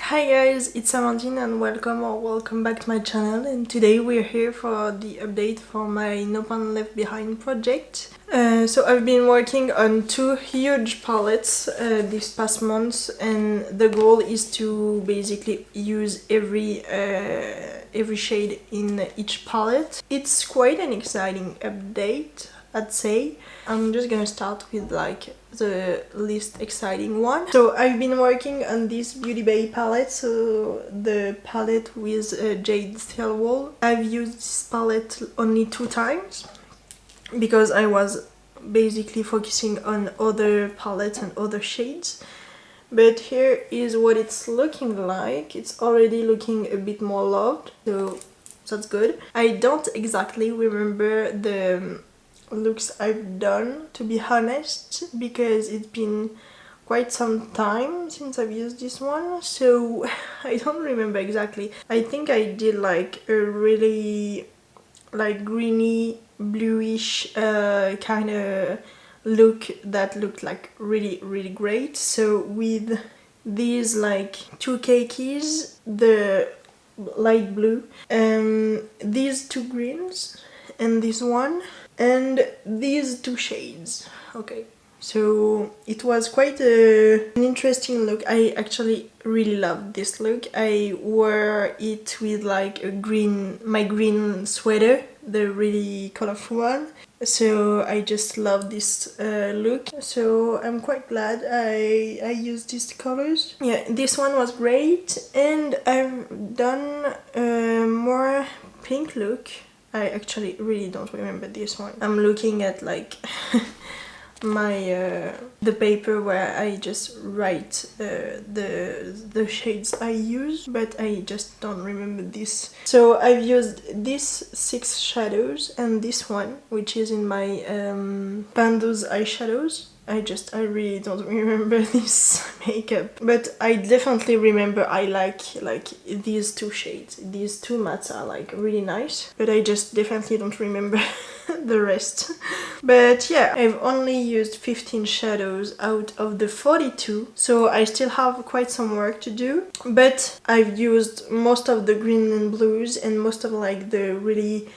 Hi guys, it's Amandine and welcome back to my channel, and today we're here for the update for my No Pan Left Behind project. So I've been working on two huge palettes this past month, and the goal is to basically use every shade in each palette. It's quite an exciting update, I'd say. I'm just gonna start with like the least exciting one. So I've been working on this byyyye palette, so the palette with Jade Steel Wool. I've used this palette only 2 times because I was basically focusing on other palettes and other shades. But here is what it's looking like. It's already looking a bit more loved, so that's good. I don't exactly remember the looks I've done, to be honest, because it's been quite some time since I've used this one, so I don't remember exactly. I think I did like a really like greeny bluish kind of look that looked like really great. So with these like 2 khakis, the light blue, these 2 greens and this one, and these 2 shades. Okay, so it was quite an interesting look. I actually really loved this look. I wore it with like my green sweater, the really colorful one, so I just love this look. So I'm quite glad I used these colors. Yeah, this one was great, and I've done a more pink look. I actually really don't remember this one. I'm looking at like my the paper where I just write the shades I use, but I just don't remember this. So I've used these 6 shadows and this one, which is in my Pando's eyeshadows. I really don't remember this makeup, but I definitely remember I like these 2 shades. These 2 mattes are like really nice, but I just definitely don't remember the rest. But yeah, I've only used 15 shadows out of the 42, so I still have quite some work to do, but I've used most of the green and blues and most of like the really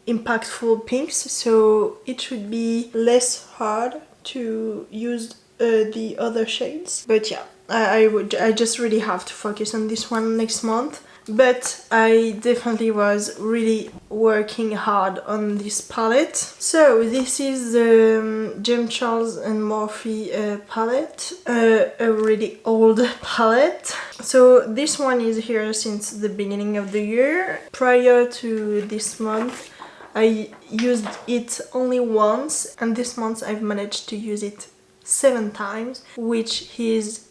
impactful pinks, so it should be less hard to use the other shades. But yeah, I just really have to focus on this one next month. But I definitely was really working hard on this palette. So this is the James Charles and Morphe palette, a really old palette. So this one is here since the beginning of the year. Prior to this month I used it only once, and this month I've managed to use it 7 times, which is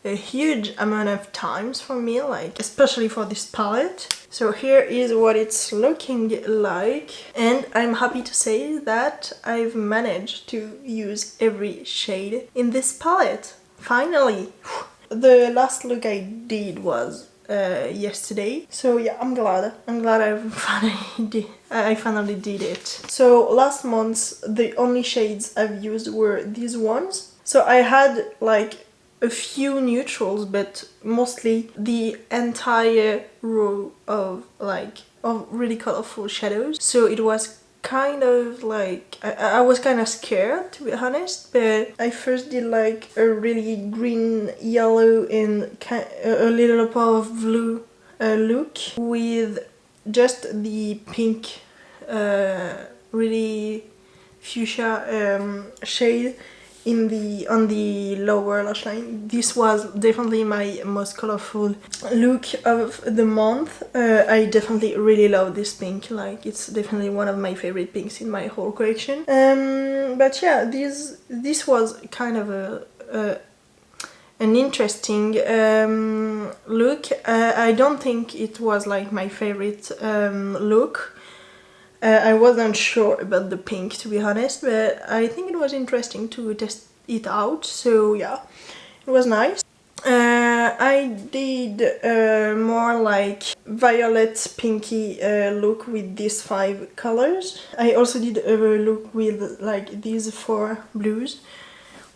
a huge amount of times for me, like especially for this palette. So here is what it's looking like, and I'm happy to say that I've managed to use every shade in this palette, finally. The last look I did was yesterday, so yeah, I'm glad I finally did it. So last month the only shades I've used were these ones. So I had like a few neutrals, but mostly the entire row of really colorful shadows. So it was kind of like, I was kind of scared, to be honest, but I first did like a really green, yellow and a little pop of blue look with just the pink really fuchsia shade on the lower lash line. This was definitely my most colorful look of the month. I definitely really love this pink, like it's definitely one of my favorite pinks in my whole collection. But yeah, this was kind of an interesting look. I don't think it was like my favorite look. I wasn't sure about the pink, to be honest, but I think it was interesting to test it out, so yeah, it was nice. I did more like violet pinky look with these 5 colors. I also did a look with like these 4 blues,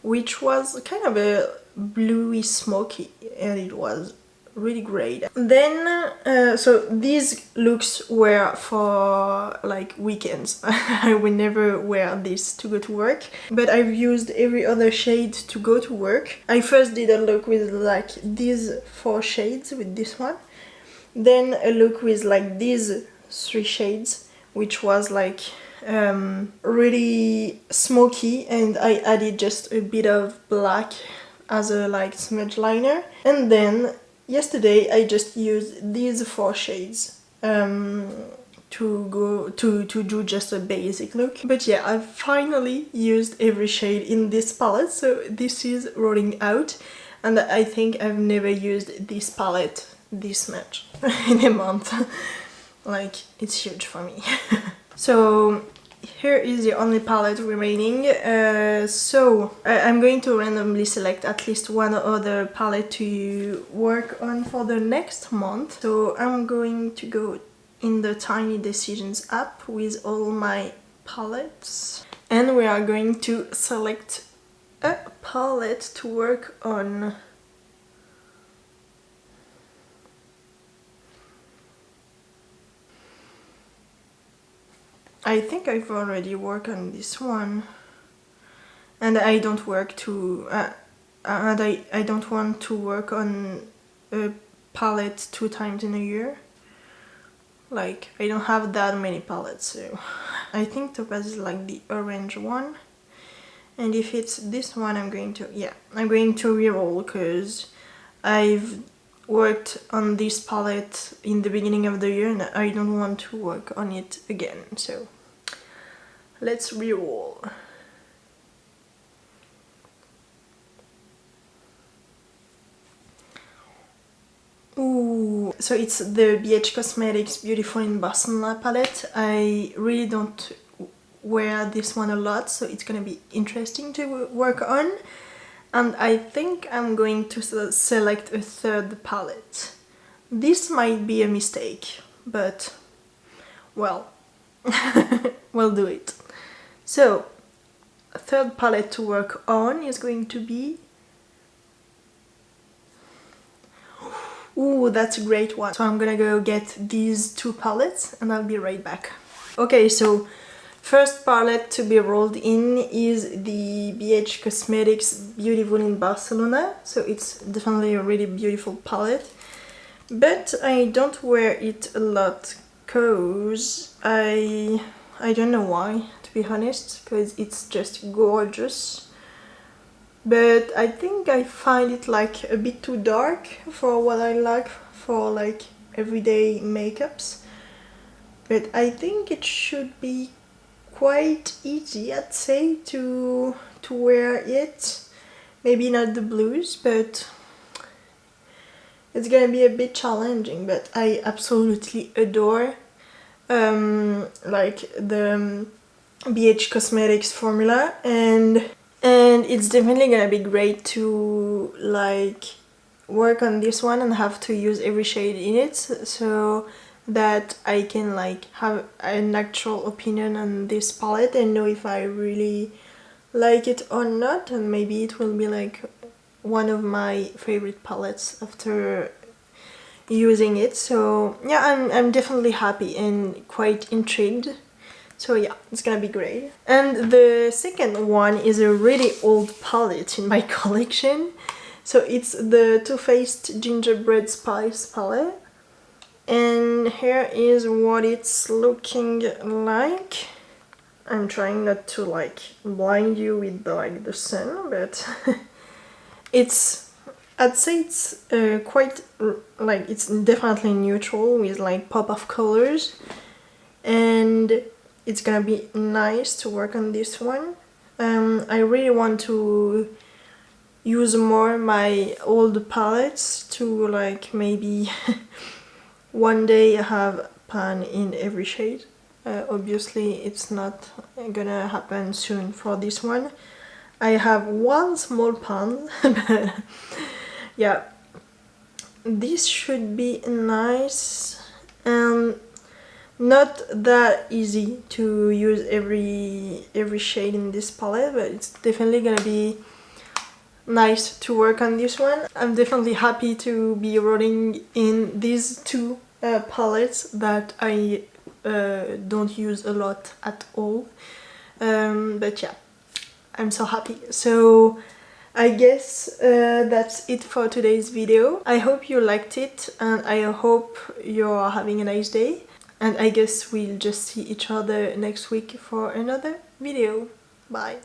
which was kind of a bluey smoky and it was really great. Then so these looks were for like weekends. I would never wear this to go to work, but I've used every other shade to go to work. I first did a look with like these 4 shades with this one, then a look with like these 3 shades, which was like really smoky, and I added just a bit of black as a like smudge liner. And then yesterday I just used these 4 shades to do just a basic look. But yeah, I've finally used every shade in this palette, so this is rolling out, and I think I've never used this palette this much in a month. Like, it's huge for me. So here is the only palette remaining. So I'm going to randomly select at least one other palette to work on for the next month. So I'm going to go in the Tiny Decisions app with all my palettes, and we are going to select a palette to work on. I think I've already worked on this one, and I don't work to and I don't want to work on a palette 2 times in a year. Like, I don't have that many palettes, so I think Topaz is like the orange one, and if it's this one I'm going to reroll, because I've worked on this palette in the beginning of the year and I don't want to work on it again, so let's reroll. Ooh, so it's the byyyye Cosmetics Beautiful in Barcelona palette. I really don't wear this one a lot, so it's gonna be interesting to work on. And I think I'm going to select a 3rd palette. This might be a mistake, but well, we'll do it. So, a 3rd palette to work on is going to be... Ooh, that's a great one. So I'm gonna go get these 2 palettes and I'll be right back. Okay, so first palette to be rolled in is the byyyye Cosmetics Beautiful in Barcelona. So it's definitely a really beautiful palette, but I don't wear it a lot cause I don't know why, to be honest, because it's just gorgeous. But I think I find it like a bit too dark for what I like for like everyday makeups. But I think it should be quite easy, I'd say, to wear it. Maybe not the blues, but it's gonna be a bit challenging. But I absolutely adore like the byyyye Cosmetics formula, and it's definitely gonna be great to like work on this one and have to use every shade in it, so that I can like have an actual opinion on this palette and know if I really like it or not, and maybe it will be like one of my favorite palettes after using it. So yeah, I'm definitely happy and quite intrigued. So yeah, it's gonna be great. And the second one is a really old palette in my collection. So it's the Too Faced Gingerbread Spice palette. And here is what it's looking like. I'm trying not to like blind you with the sun, but I'd say it's quite like, it's definitely neutral with like pop of colors, and it's gonna be nice to work on this one. I really want to use more my old palettes to like maybe one day have pan in every shade. Obviously it's not gonna happen soon for this one. I have one small pan, but yeah, this should be nice and not that easy to use every shade in this palette, but it's definitely gonna be nice to work on this one. I'm definitely happy to be rolling in these two palettes that I don't use a lot at all. But yeah, I'm so happy. So I guess that's it for today's video. I hope you liked it and I hope you're having a nice day. And I guess we'll just see each other next week for another video. Bye!